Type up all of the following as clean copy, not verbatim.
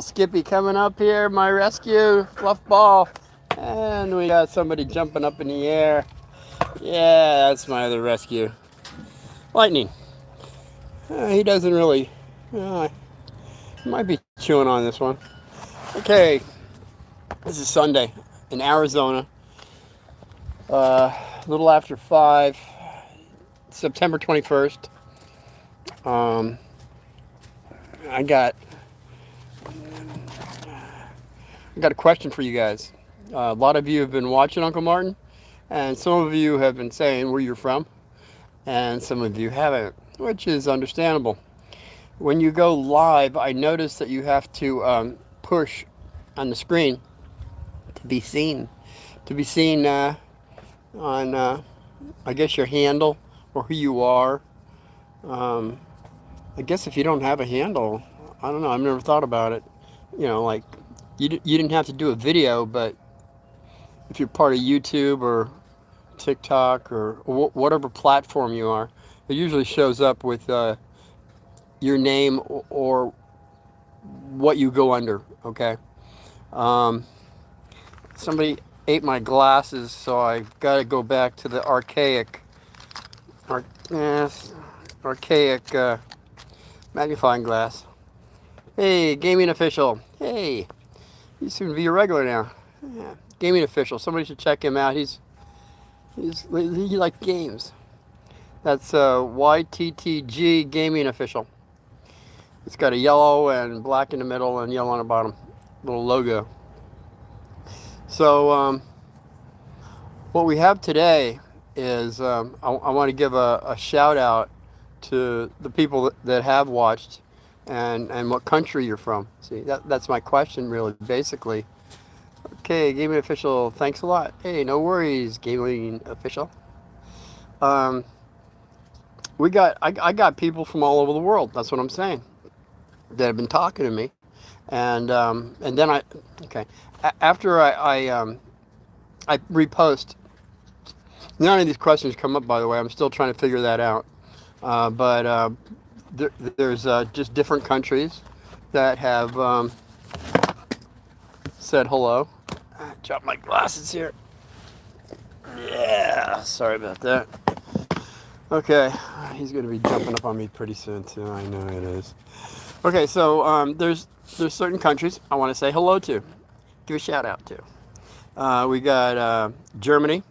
Skippy coming up here, my rescue, Fluff Ball. And we got somebody jumping up in the air. Yeah, that's my other rescue. Lightning. He doesn't really. He might be chewing on this one. Okay, this is Sunday in Arizona. A little after 5, September 21st. I got a question for you guys. A lot of you have been watching Uncle Martin, and some of you have been saying where you're from, and some of you haven't, which is understandable. When you go live, I noticed that you have to push on the screen to be seen. To be seen on, I guess, your handle or who you are. I guess if you don't have a handle, I don't know, I've never thought about it. Like you didn't have to do a video, but if you're part of YouTube or TikTok or whatever platform you are, it usually shows up with your name or what you go under, okay? Somebody ate my glasses, so I got to go back to the archaic magnifying glass. Hey, gaming official. Hey, you seem to be a regular now. Yeah. Gaming official. Somebody should check him out. He likes games. That's YTTG gaming official. It's got a yellow and black in the middle and yellow on the bottom. Little logo. So what we have today is I want to give a shout out to the people that have watched and what country you're from. See, that's my question really, basically. Okay, gaming official, thanks a lot. Hey, no worries, gaming official. I got people from all over the world. That's what I'm saying, that have been talking to me, and then after I repost. None of these questions come up, by the way. I'm still trying to figure that out. But there's just different countries that have said hello. I dropped my glasses here. Yeah, sorry about that. Okay, he's going to be jumping up on me pretty soon, too. I know it is. Okay, so there's certain countries I want to say hello to. Give a shout out to. We got Germany.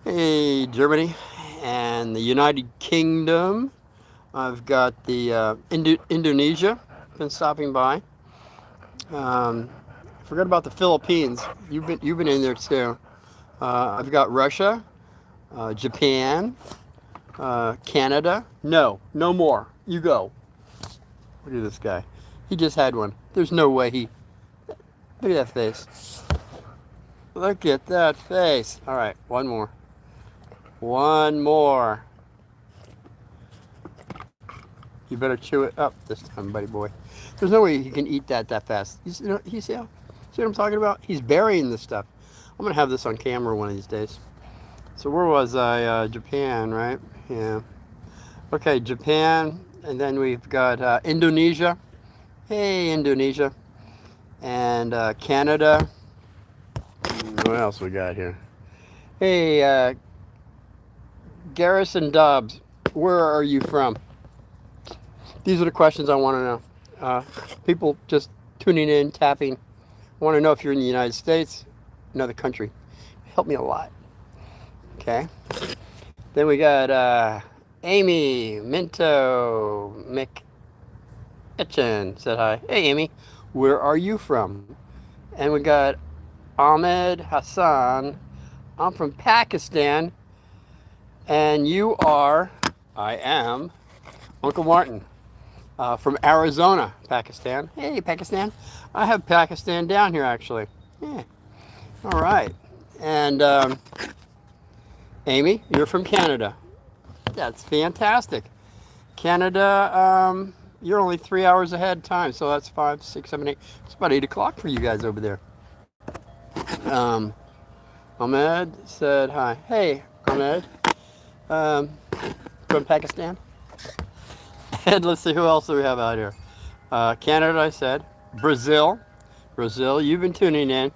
Hey, Germany. And the United Kingdom. I've got the Indonesia. Been stopping by. Forgot about the Philippines. You've been in there too. I've got Russia, Japan, Canada. No more. You go. Look at this guy. He just had one. There's no way he. Look at that face. Look at that face. All right, one more. One more. You better chew it up this time, buddy boy. There's no way he can eat that fast. You see what I'm talking about? He's burying this stuff. I'm going to have this on camera one of these days. So where was I? Japan, right? Yeah. Okay, Japan. And then we've got Indonesia. Hey, Indonesia. And Canada. What else we got here? Hey, Garrison Dobbs, where are you from? These are the questions I want to know. People just tuning in, tapping. I want to know if you're in the United States, another country. Help me a lot. Okay. Then we got Amy Minto McEchen said hi. Hey, Amy, where are you from? And we got Ahmed Hassan. I'm from Pakistan. And I am Uncle Martin from Arizona, Pakistan. Hey, Pakistan. I have Pakistan down here, actually. Yeah. All right. And Amy, you're from Canada. That's fantastic. Canada, you're only 3 hours ahead time, so that's 5, 6, 7, 8. It's about 8 o'clock for you guys over there. Ahmed said hi. Hey, Ahmed. From Pakistan. And let's see who else do we have out here. Canada, I said. Brazil. Brazil, you've been tuning in.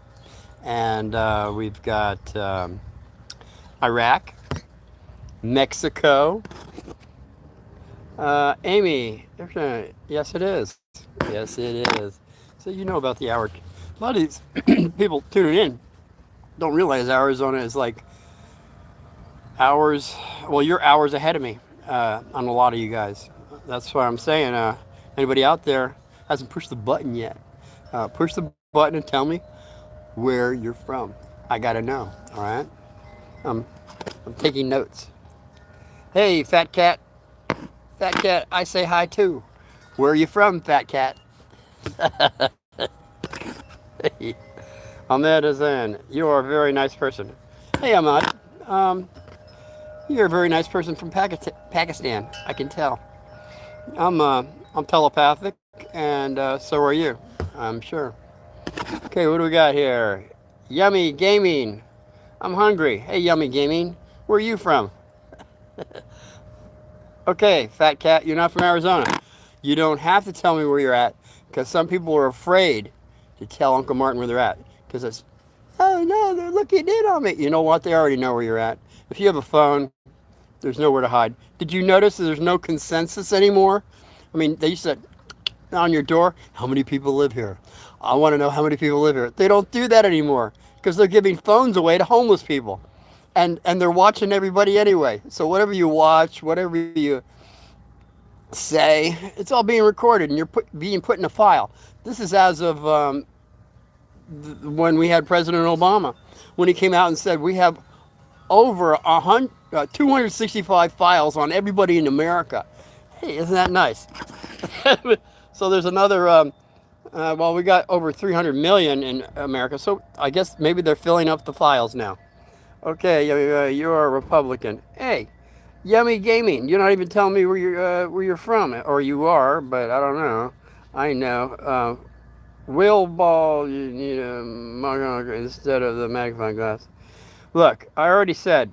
And we've got Iraq, Mexico. Amy, yes, it is. Yes, it is. So you know about the hour. A lot of these people tuning in don't realize Arizona is like hours. Well, you're hours ahead of me on a lot of you guys. That's why I'm saying. Anybody out there hasn't pushed the button yet? Push the button and tell me where you're from. I gotta know. All right. I'm taking notes. Hey, fat cat. Fat cat, I say hi too. Where are you from, fat cat? Hey, Ahmed Azan, you are a very nice person. Hey, Ahmad. You're a very nice person from Pakistan. I can tell. I'm telepathic, and so are you. I'm sure. Okay, what do we got here? Yummy Gaming. I'm hungry. Hey, Yummy Gaming. Where are you from? Okay, fat cat, you're not from Arizona. You don't have to tell me where you're at, because some people are afraid to tell Uncle Martin where they're at. Because it's, oh no, they're looking in on me. You know what? They already know where you're at. If you have a phone, there's nowhere to hide. Did you notice that there's no consensus anymore? I mean, they used to, on your door, how many people live here? I want to know how many people live here. They don't do that anymore because they're giving phones away to homeless people. And they're watching everybody anyway. So whatever you watch, whatever you say, it's all being recorded and you're being put in a file. This is as of when we had President Obama, when he came out and said we have over 265 files on everybody in America. Hey, isn't that nice? So there's another, well, we got over 300 million in America, so I guess maybe they're filling up the files now. Okay, you're a Republican. Hey, Yummy Gaming, you're not even telling me where you're from, or you are, but I don't know. I know. Will Ball, you need a mug instead of the magnifying glass. Look, I already said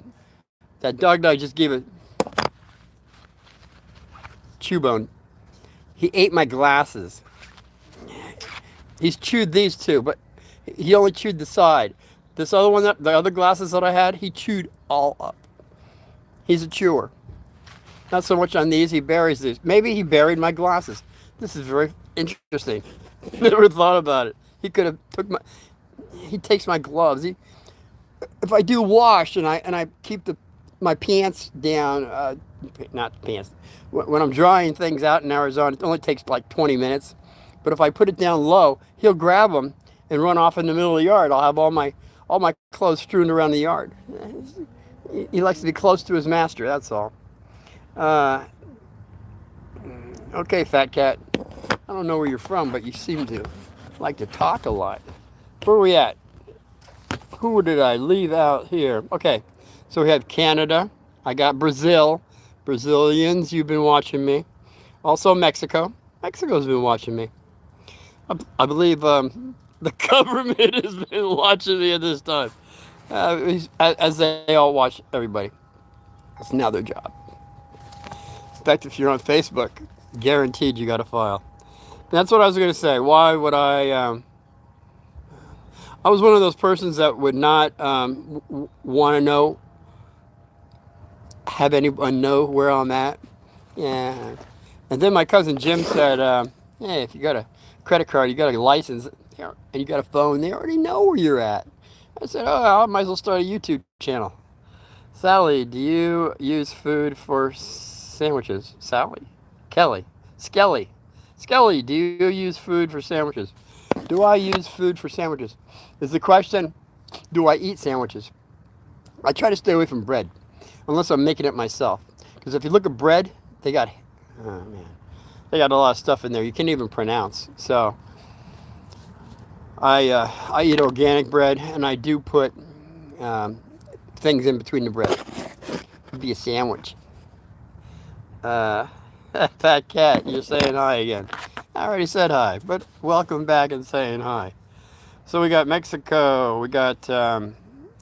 that dog just gave a chew bone. He ate my glasses. He's chewed these two, but he only chewed the side. This other one, the other glasses that I had, he chewed all up. He's a chewer. Not so much on these, he buries these. Maybe he buried my glasses. This is very interesting. Never thought about it. He could have he takes my gloves. If I do wash and I keep my pants down, not pants, when I'm drying things out in Arizona, it only takes like 20 minutes. But if I put it down low, he'll grab them and run off in the middle of the yard. I'll have all my clothes strewn around the yard. He likes to be close to his master, that's all. Okay, fat cat. I don't know where you're from, but you seem to like to talk a lot. Where are we at? Who did I leave out here? Okay, so we have Canada. I got Brazil. Brazilians, you've been watching me. Also Mexico. Mexico's been watching me. I believe the government has been watching me at this time. As they all watch everybody. It's now their job. In fact, if you're on Facebook, guaranteed you got a file. That's what I was going to say. Why would I was one of those persons that would not want to know, have anyone know where I'm at. Yeah. And then my cousin Jim said, hey, if you got a credit card, you got a license, and you got a phone, they already know where you're at. I said, oh, I might as well start a YouTube channel. Sally, do you use food for sandwiches? Sally? Kelly? Skelly? Skelly, do you use food for sandwiches? Do I use food for sandwiches? Is the question, do I eat sandwiches? I try to stay away from bread, unless I'm making it myself. Because if you look at bread, they got a lot of stuff in there you can't even pronounce. So I eat organic bread, and I do put things in between the bread. It'd be a sandwich. Fat cat, you're saying hi again. I already said hi, but welcome back and saying hi. So we got Mexico, we got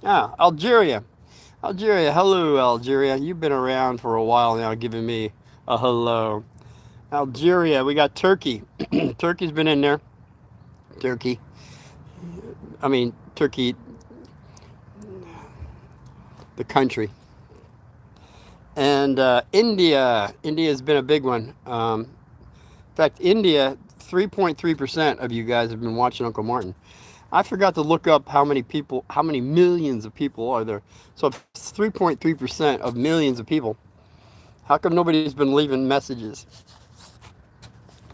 Algeria. Algeria, hello Algeria. You've been around for a while now, giving me a hello. Algeria. We got Turkey. Turkey's been in there. Turkey. I mean, Turkey, the country. And India. India has been a big one. In fact, India, 3.3% of you guys have been watching Uncle Martin. I forgot to look up how many people, how many millions of people are there. So if it's 3.3% of millions of people, how come nobody's been leaving messages?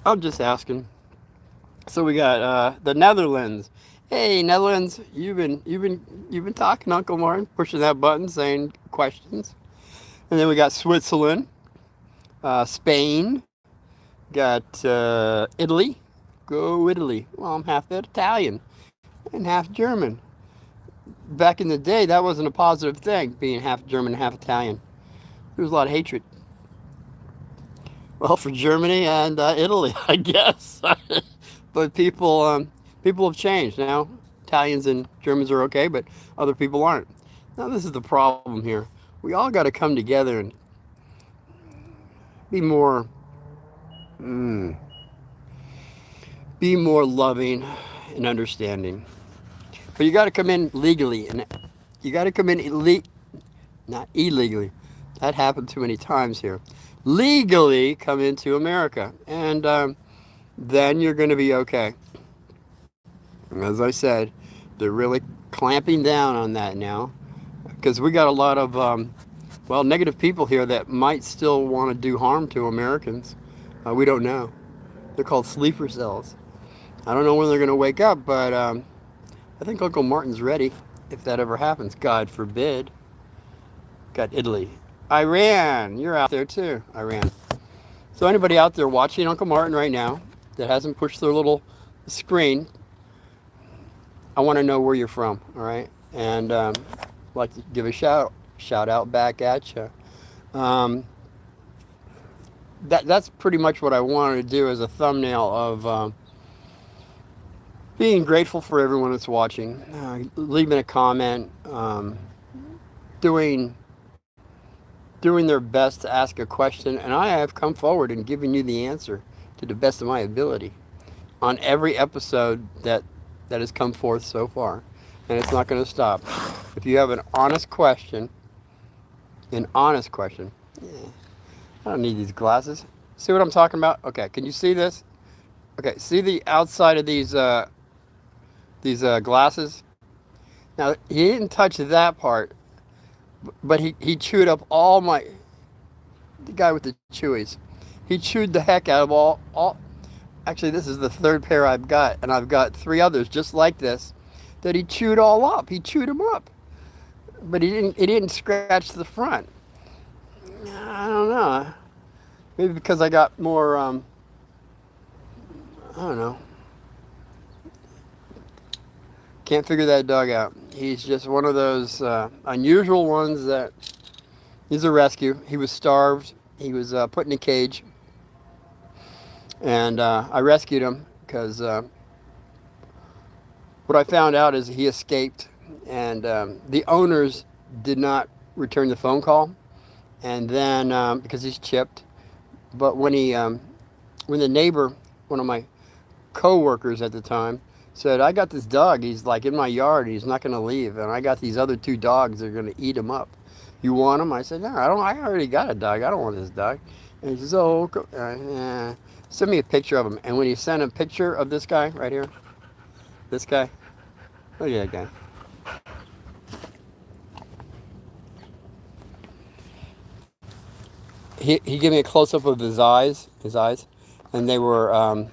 I'm just asking. So we got the Netherlands. Hey, Netherlands, you've been talking, Uncle Martin, pushing that button, saying questions. And then we got Switzerland, Spain, got Italy. Go Italy. Well, I'm half Italian and half German. Back in the day, that wasn't a positive thing, being half German and half Italian. There was a lot of hatred. Well, for Germany and Italy, I guess. But people have changed now. Italians and Germans are okay, but other people aren't. Now, this is the problem here. We all got to come together and be more, mm, be more loving and understanding. But you got to come in legally, and you got to come in not illegally. That happened too many times here. Legally come into America, and then you're going to be okay. As I said, they're really clamping down on that now, because we got a lot of negative people here that might still want to do harm to Americans. We don't know. They're called sleeper cells. I don't know when they're going to wake up, but I think Uncle Martin's ready if that ever happens. God forbid. Got Italy. Iran. You're out there too, Iran. So anybody out there watching Uncle Martin right now that hasn't pushed their little screen, I want to know where you're from, all right? And I'd like to give a shout out back at you. That's pretty much what I wanted to do as a thumbnail of being grateful for everyone that's watching, leaving a comment, doing their best to ask a question, and I have come forward and given you the answer to the best of my ability on every episode that has come forth so far, and it's not going to stop. If you have an honest question, yeah, I don't need these glasses. See what I'm talking about? Okay, can you see this? Okay, see the outside of these glasses? Now, he didn't touch that part, but he chewed up the guy with the chewies. He chewed the heck out of all. Actually, this is the third pair I've got, and I've got 3 others just like this that he chewed all up. He chewed them up, but he didn't scratch the front. I don't know. Maybe because I got more. I don't know. Can't figure that dog out. He's just one of those unusual ones that he's a rescue. He was starved. He was put in a cage. And I rescued him because what I found out is he escaped. And the owners did not return the phone call. And then, because he's chipped. But when the neighbor, one of my co-workers at the time, said, I got this dog, he's like in my yard, he's not going to leave, and I got these other 2 dogs, they're going to eat him up. You want him? I said, no, I already got a dog, I don't want this dog. And he says, oh, send me a picture of him. And when he sent a picture of this guy right here, this guy, look at that guy. He gave me a close-up of his eyes, and they were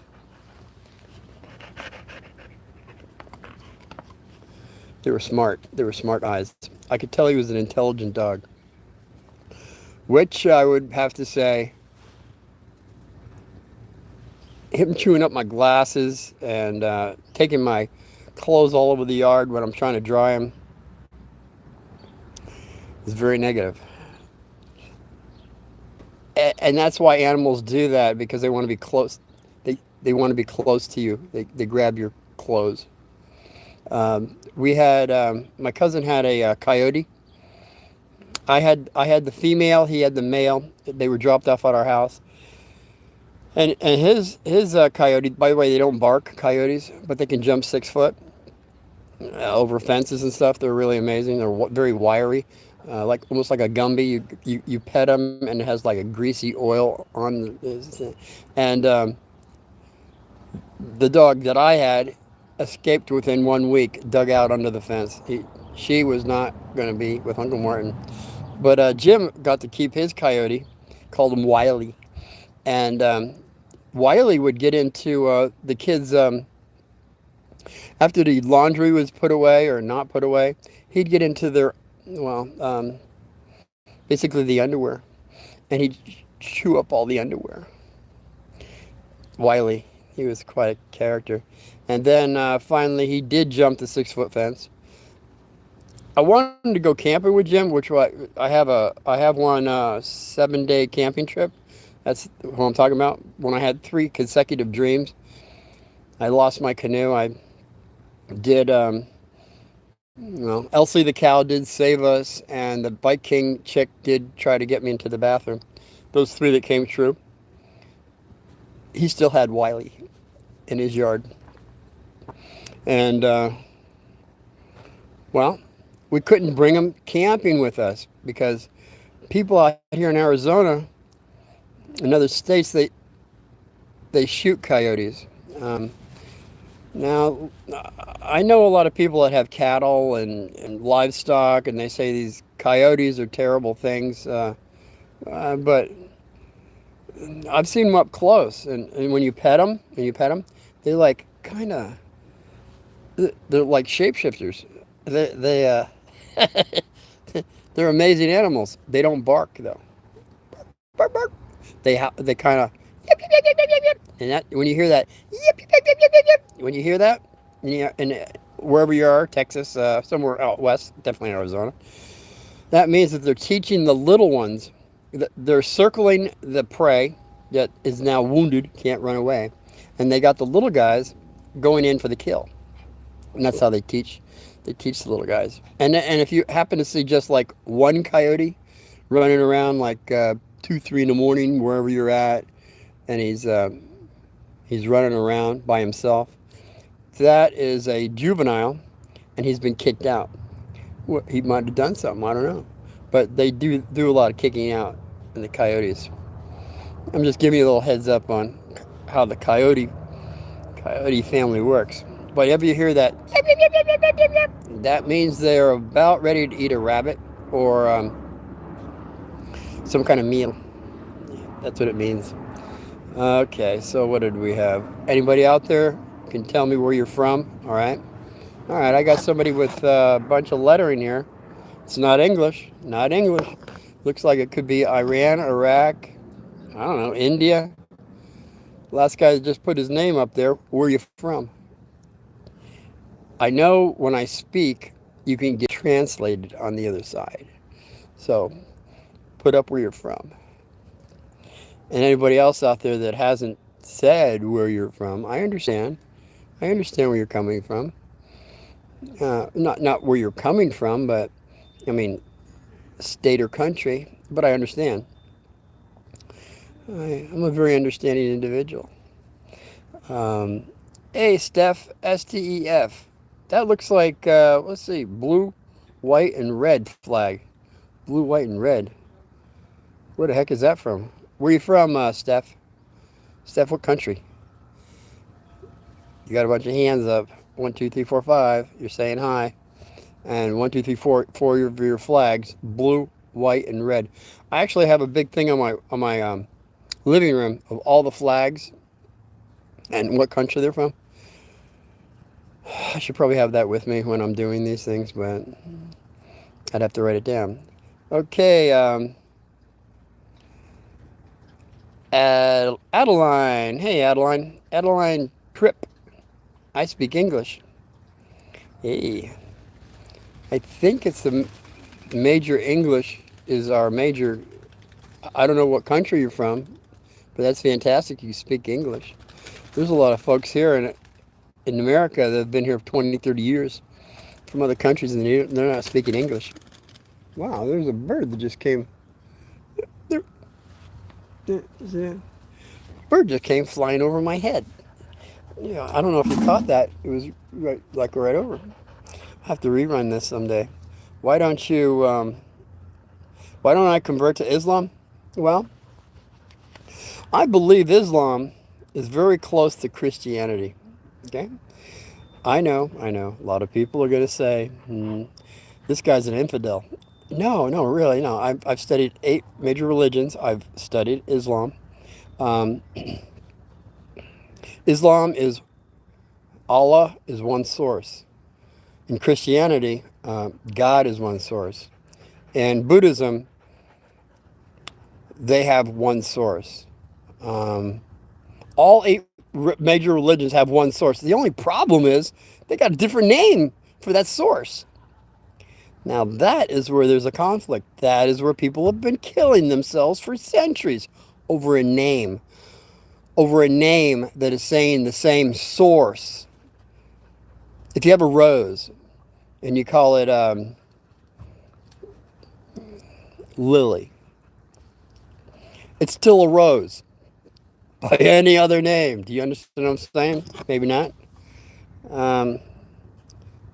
smart. They were smart eyes. I could tell he was an intelligent dog. Which I would have to say, him chewing up my glasses and taking my clothes all over the yard when I'm trying to dry them is very negative. And that's why animals do that, because they want to be close. They want to be close to you. They grab your clothes. We had my cousin had a coyote. I had the female. He had the male. They were dropped off at our house. And his coyote, by the way, they don't bark, coyotes, but they can jump 6 foot over fences and stuff. They're really amazing. They're very wiry, like almost like a Gumby. You pet them and it has like a greasy oil on and the dog that I had escaped within 1 week, dug out under the fence. She was not going to be with Uncle Martin. But Jim got to keep his coyote, called him Wiley. And Wiley would get into the kids, after the laundry was put away or not put away, he'd get into their, well, basically the underwear. And he'd chew up all the underwear. Wiley. He was quite a character. And then finally he did jump the 6 foot fence. I wanted to go camping with Jim, which I have one 7 day camping trip. That's what I'm talking about. When I had 3 consecutive dreams, I lost my canoe. I did, Elsie the cow did save us, and the Bike King chick did try to get me into the bathroom. Those 3 that came true. He still had Wiley in his yard. And, well, we couldn't bring him camping with us because people out here in Arizona and other states, they shoot coyotes. Now, I know a lot of people that have cattle and livestock, and they say these coyotes are terrible things, but I've seen them up close, and when you pet them, they like kind of, they're like shapeshifters. They're amazing animals. They don't bark though. Bark, bark. They kind of, and that when you hear that, when you hear that, and wherever you are, Texas, somewhere out west, definitely Arizona, that means that they're teaching the little ones. They're circling the prey that is now wounded, can't run away, and they got the little guys going in for the kill. And that's how they teach. They teach the little guys. And if you happen to see just like one coyote running around like 2, 3 in the morning, wherever you're at, and he's running around by himself, that is a juvenile, and he's been kicked out. Well, he might have done something. I don't know. But they do a lot of kicking out in the coyotes. I'm just giving you a little heads up on how the coyote family works. But if you hear that, that means they're about ready to eat a rabbit or some kind of meal. That's what it means. Okay, so what did we have? Anybody out there can tell me where you're from? All right, I got somebody with a bunch of lettering here. It's not English. Looks like it could be Iran, Iraq, I don't know, India. Last guy just put his name up there. Where are you from? I know when I speak, you can get translated on the other side. So put up where you're from. And anybody else out there that hasn't said where you're from, I understand. I understand where you're coming from. Not where you're coming from, but I mean, state or country, but I understand. I'm a very understanding individual. Hey, Steph, STEF. That looks like, let's see, blue, white, and red flag. Blue, white, and red. Where the heck is that from? Where are you from, Steph? Steph, what country? You got a bunch of hands up. 1, 2, 3, 4, 5. You're saying hi. And 1, 2, 3, 4 of your flags, blue, white, and red. I actually have a big thing on my living room of all the flags and what country they're from. I should probably have that with me when I'm doing these things, but I'd have to write it down. Okay, Adeline. Hey, Adeline. Adeline Tripp. I speak English. Hey. I think it's the major English is our major. I don't know what country you're from, but that's fantastic. You speak English. There's a lot of folks here in America that have been here for 20, 30 years from other countries, and they're not speaking English. Wow, there's a bird that just came. Where Bird just came flying over my head. Yeah, I don't know if you caught that. It was right over. I have to rerun this someday. Why don't you? Why don't I convert to Islam? Well, I believe Islam is very close to Christianity. Okay, I know. A lot of people are going to say, "This guy's an infidel." No, no, really, no. I've studied 8 major religions. I've studied Islam. Um, Islam is Allah is one source. In Christianity, God is one source. And Buddhism, they have one source. Um, all 8 major religions have one source. The only problem is they got a different name for that source. Now, that is where there's a conflict. That is where people have been killing themselves for centuries over a name. Over a name that is saying the same source. If you have a rose and you call it Lily, it's still a rose by any other name. Do you understand what I'm saying? Maybe not. Um,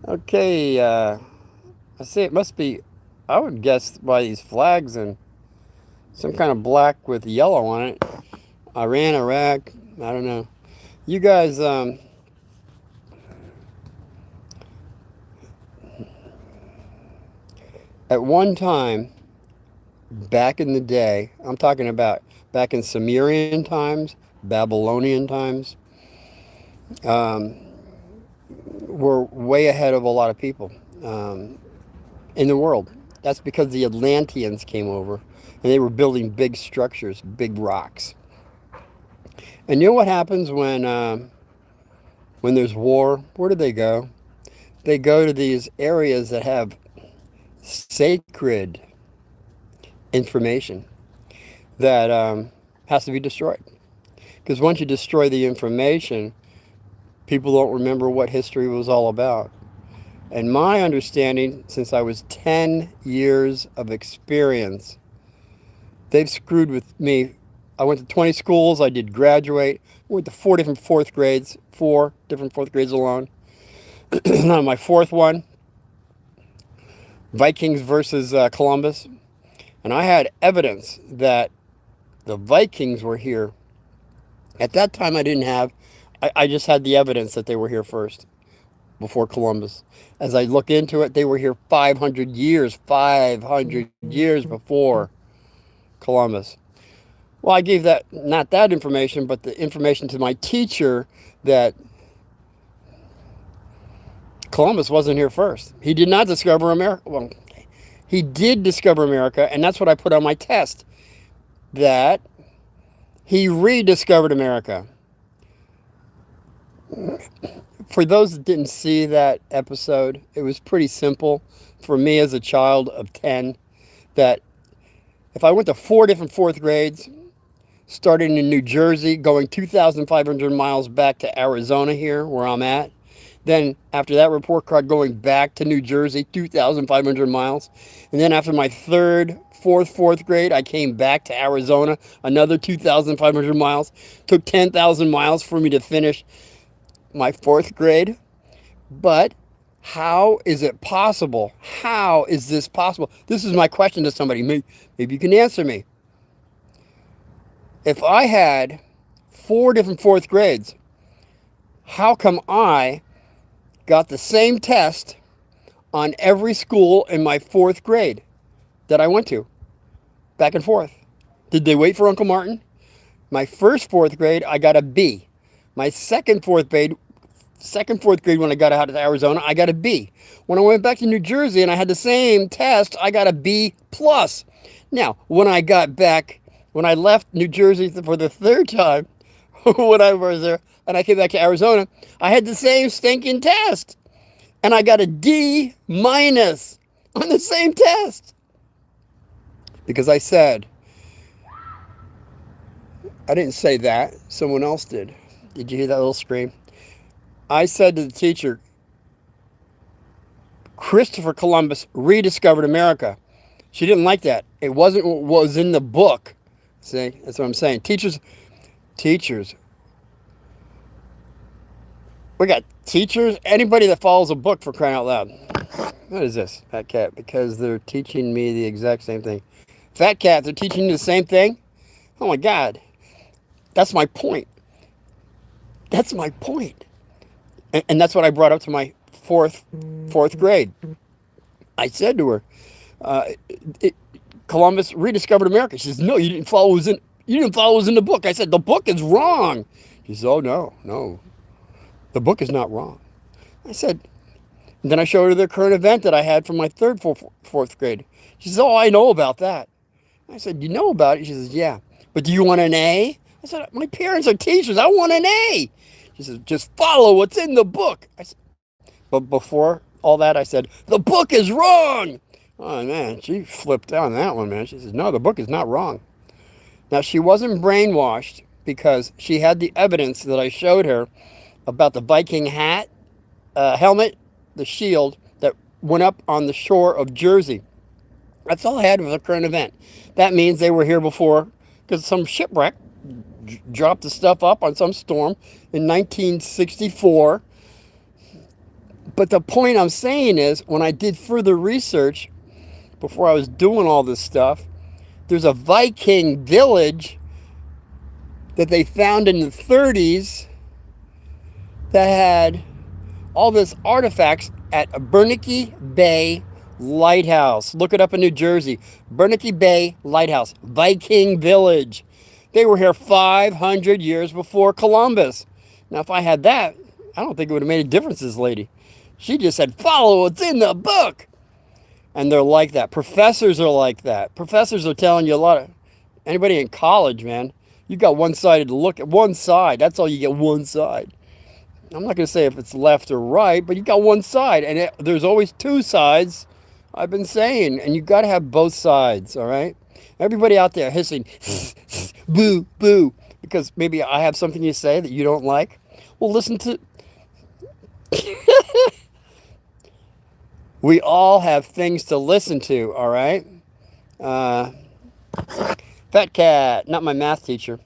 okay, I see it must be, I would guess by these flags and some kind of black with yellow on it. Iran, Iraq, I don't know. You guys, at one time, back in the day, I'm talking about back in Sumerian times, Babylonian times, um, were way ahead of a lot of people in the world. That's because the Atlanteans came over and they were building big structures, big rocks. And you know what happens when there's war? Where do they go? They go to these areas that have sacred information that has to be destroyed. Because once you destroy the information, people don't remember what history was all about. And my understanding, since I was 10 years of experience, they've screwed with me. I went to 20 schools. I did graduate. I went to 4 different fourth grades alone. On my fourth one, Vikings versus Columbus. And I had evidence that the Vikings were here. At that time, I just had the evidence that they were here first, before Columbus. As I look into it, they were here 500 years before Columbus. Well, I gave not that information, but the information to my teacher that Columbus wasn't here first. He did not discover America. Well, he did discover America, and that's what I put on my test, that he rediscovered America. For those that didn't see that episode, it was pretty simple for me as a child of 10, that if I went to 4 different fourth grades, starting in New Jersey, going 2,500 miles back to Arizona here, where I'm at, then after that report card, going back to New Jersey, 2,500 miles, and then after my fourth grade, I came back to Arizona, another 2,500 miles. Took 10,000 miles for me to finish my 4th grade. But how is it possible? How is this possible? This is my question to somebody. Maybe you can answer me. If I had 4 different 4th grades, how come I got the same test on every school in my 4th grade that I went to, back and forth? Did they wait for Uncle Martin? My first 4th grade, I got a B. My second 4th grade, when I got out of Arizona, I got a B. When I went back to New Jersey and I had the same test, I got a B plus. Now, when I left New Jersey for the 3rd time, when I was there, and I came back to Arizona, I had the same stinking test. And I got a D minus on the same test. Because I didn't say that, someone else did. Did you hear that little scream? I said to the teacher, Christopher Columbus rediscovered America. She didn't like that. It wasn't what was in the book. See, that's what I'm saying. Teachers Teachers. We got teachers. Anybody that follows a book, for crying out loud. What is this, Fat Cat? Because they're teaching me the exact same thing. Fat Cat, they're teaching you the same thing? Oh my God. That's my point. That's my point. And that's what I brought up to my fourth grade. I said to her, Columbus rediscovered America. She says, no, you didn't follow us in the book. I said, the book is wrong. She says, oh, no. The book is not wrong. I said, and then I showed her the current event that I had from my fourth grade. She says, oh, I know about that. I said, you know about it? She says, yeah. But do you want an A? I said, my parents are teachers. I want an A. She says, just follow what's in the book. I said, but before all that, I said, the book is wrong. Oh, man, she flipped out on that one, man. She says, no, the book is not wrong. Now, she wasn't brainwashed because she had the evidence that I showed her about the Viking hat, helmet, the shield that went up on the shore of Jersey. That's all I had with the current event. That means they were here before because some shipwreck dropped the stuff up on some storm in 1964. But the point I'm saying is, when I did further research, before I was doing all this stuff, there's a Viking village that they found in the 30s that had all this artifacts at Bernanke Bay Lighthouse. Look it up in New Jersey. Bernanke Bay Lighthouse, Viking village. They were here 500 years before Columbus. Now, if I had that, I don't think it would have made a difference, this lady. She just said, follow what's in the book. And they're like that. Professors are like that. Professors are telling you a lot of... Anybody in college, man, you got one-sided to look at. One side. That's all you get, one side. I'm not going to say if it's left or right, but you got one side. And there's always two sides, I've been saying. And you got to have both sides, all right? Everybody out there hissing, boo, boo, because maybe I have something to say that you don't like. Well, listen to... We all have things to listen to, all right? Fat Cat, not my math teacher.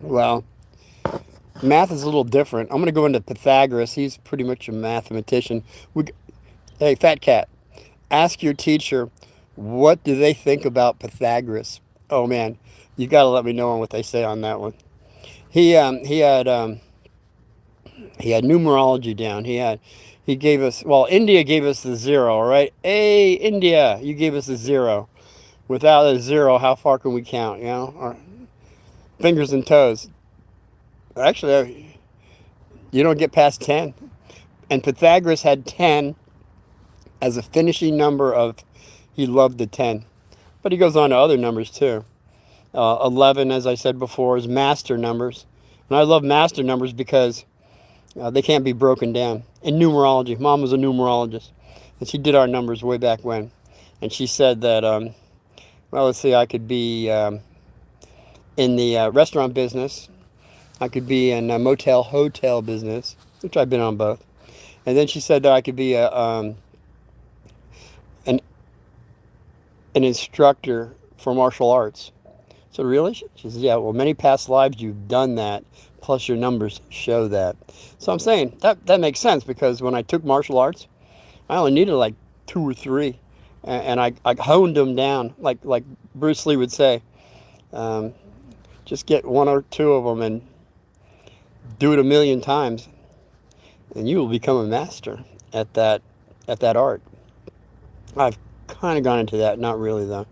Well, math is a little different. I'm going to go into Pythagoras. He's pretty much a mathematician. Hey, Fat Cat, ask your teacher, what do they think about Pythagoras? Oh, man, you got to let me know on what they say on that one. He had numerology down. He gave us, well, India gave us the 0, all right? Hey, India, you gave us a 0. Without a 0, how far can we count, you know? Our fingers and toes. Actually, you don't get past 10. And Pythagoras had 10 as a finishing number of, he loved the 10. But he goes on to other numbers too. 11, as I said before, is master numbers. And I love master numbers because they can't be broken down. In numerology, Mom was a numerologist, and she did our numbers way back when. And she said that, well, let's see, I could be in the restaurant business. I could be in a motel, hotel business, which I've been on both. And then she said that I could be an instructor for martial arts. So really? She says, yeah, well, many past lives you've done that, plus your numbers show that. So I'm saying that makes sense, because when I took martial arts, I only needed like 2 or 3, and I honed them down, like Bruce Lee would say. Just get 1 or 2 of them and do it a million times, and you will become a master at that art. I've kind of gone into that, not really though.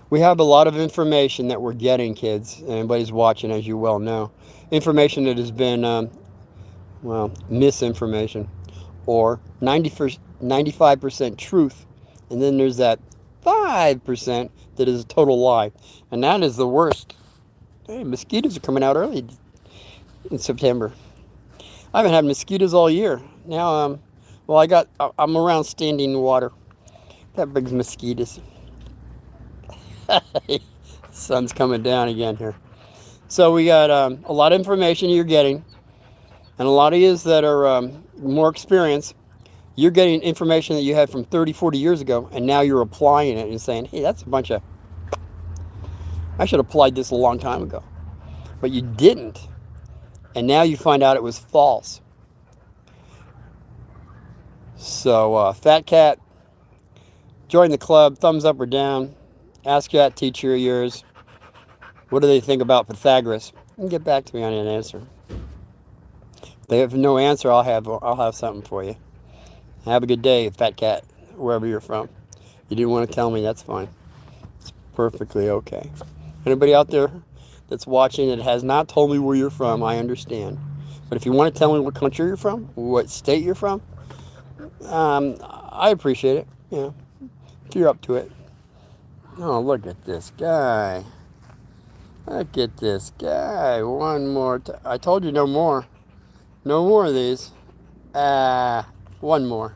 We have a lot of information that we're getting, kids. Anybody's watching, as you well know. Information that has been, misinformation. Or 95% truth. And then there's that 5% that is a total lie. And that is the worst. Hey, mosquitoes are coming out early in September. I haven't had mosquitoes all year. Now, I'm around standing water. That brings mosquitoes. Sun's coming down again here. So we got a lot of information you're getting, and a lot of you that are more experienced, you're getting information that you had from 30, 40 years ago, and now you're applying it and saying, hey, that's a bunch of I should have applied this a long time ago. But you didn't. And now you find out it was false. So, Fat Cat, join the club. Thumbs up or down. Ask that teacher of yours, what do they think about Pythagoras? And get back to me on an answer. If they have no answer, I'll have something for you. Have a good day, Fat Cat, wherever you're from. You didn't want to tell me, that's fine. It's perfectly okay. Anybody out there that's watching that has not told me where you're from, I understand. But if you want to tell me what country you're from, what state you're from, I appreciate it. If you're up to it. Oh, look at this guy. Look at this guy. One more. I told you no more. No more of these. One more.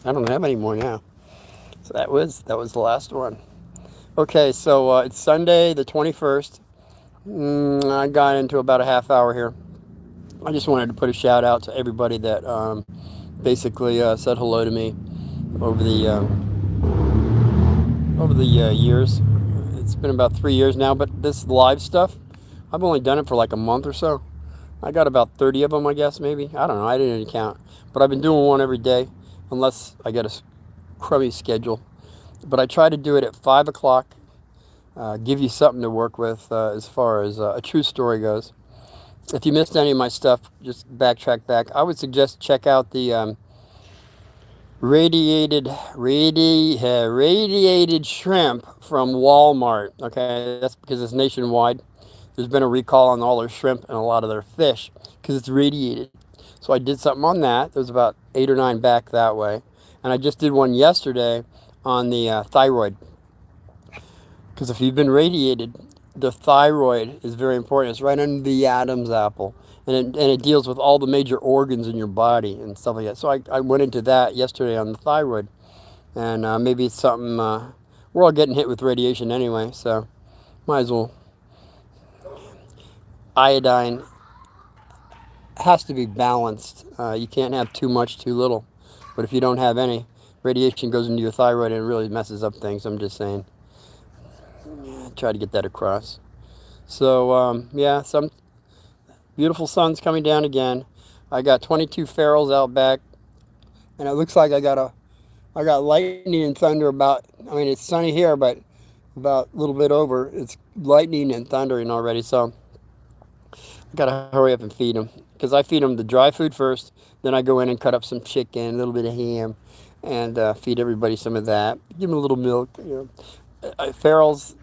I don't have any more now. So that was the last one. Okay, so it's Sunday the 21st. I got into about a half hour here. I just wanted to put a shout out to everybody that basically said hello to me over the years. It's been about 3 years now, but this live stuff, I've only done it for like a month or so. I got about 30 of them, I guess, maybe. I don't know. I didn't count. But I've been doing one every day, unless I get a crummy schedule. But I try to do it at 5 o'clock, give you something to work with as far as a true story goes. If you missed any of my stuff, just backtrack back. I would suggest check out the radiated shrimp from Walmart. Okay, that's because it's nationwide. There's been a recall on all their shrimp and a lot of their fish because it's radiated. So I did something on that. There's about 8 or 9 back that way, and I just did one yesterday on the thyroid. Because if you've been radiated, the thyroid is very important. It's right under the Adam's apple. And it deals with all the major organs in your body and stuff like that. So I went into that yesterday on the thyroid. And maybe it's something, we're all getting hit with radiation anyway, so might as well. Iodine has to be balanced. You can't have too much, too little. But if you don't have any, radiation goes into your thyroid and it really messes up things. I'm just saying. Try to get that across. So, yeah, some beautiful sun's coming down again. I got 22 ferals out back, and it looks like I got lightning and thunder it's sunny here, but about a little bit over, it's lightning and thundering already, so I gotta hurry up and feed them, because I feed them the dry food first, then I go in and cut up some chicken, a little bit of ham, and feed everybody some of that. Give them a little milk. Ferals,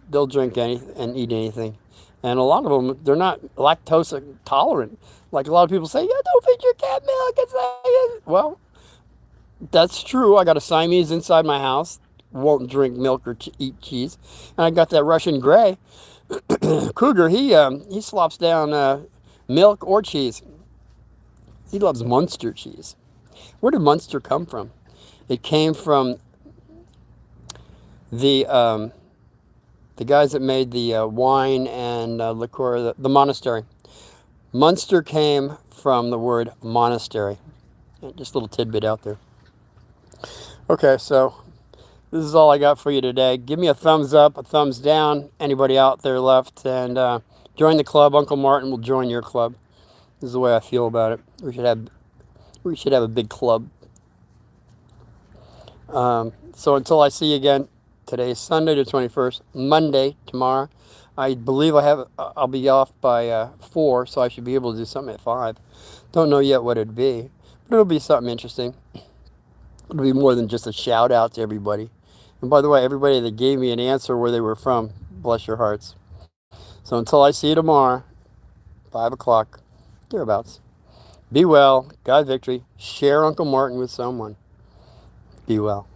they'll drink anything and eat anything. And a lot of them, they're not lactose tolerant. Like a lot of people say, yeah, don't feed your cat milk. Well, that's true. I got a Siamese inside my house, won't drink milk or eat cheese. And I got that Russian gray cougar. He slops down milk or cheese. He loves Munster cheese. Where did Munster come from? It came from the guys that made the wine and liqueur, the monastery. Munster came from the word monastery. Just a little tidbit out there. Okay, so this is all I got for you today. Give me a thumbs up, a thumbs down, anybody out there left, and join the club. Uncle Martin will join your club. This is the way I feel about it. We should have a big club. So until I see you again, today is Sunday the 21st, Monday, tomorrow. I believe I'll be off by 4, so I should be able to do something at 5. Don't know yet what it'd be, but it'll be something interesting. It'll be more than just a shout out to everybody. And by the way, everybody that gave me an answer where they were from, bless your hearts. So until I see you tomorrow, 5 o'clock, thereabouts. Be well, God victory. Share Uncle Martin with someone. Be well.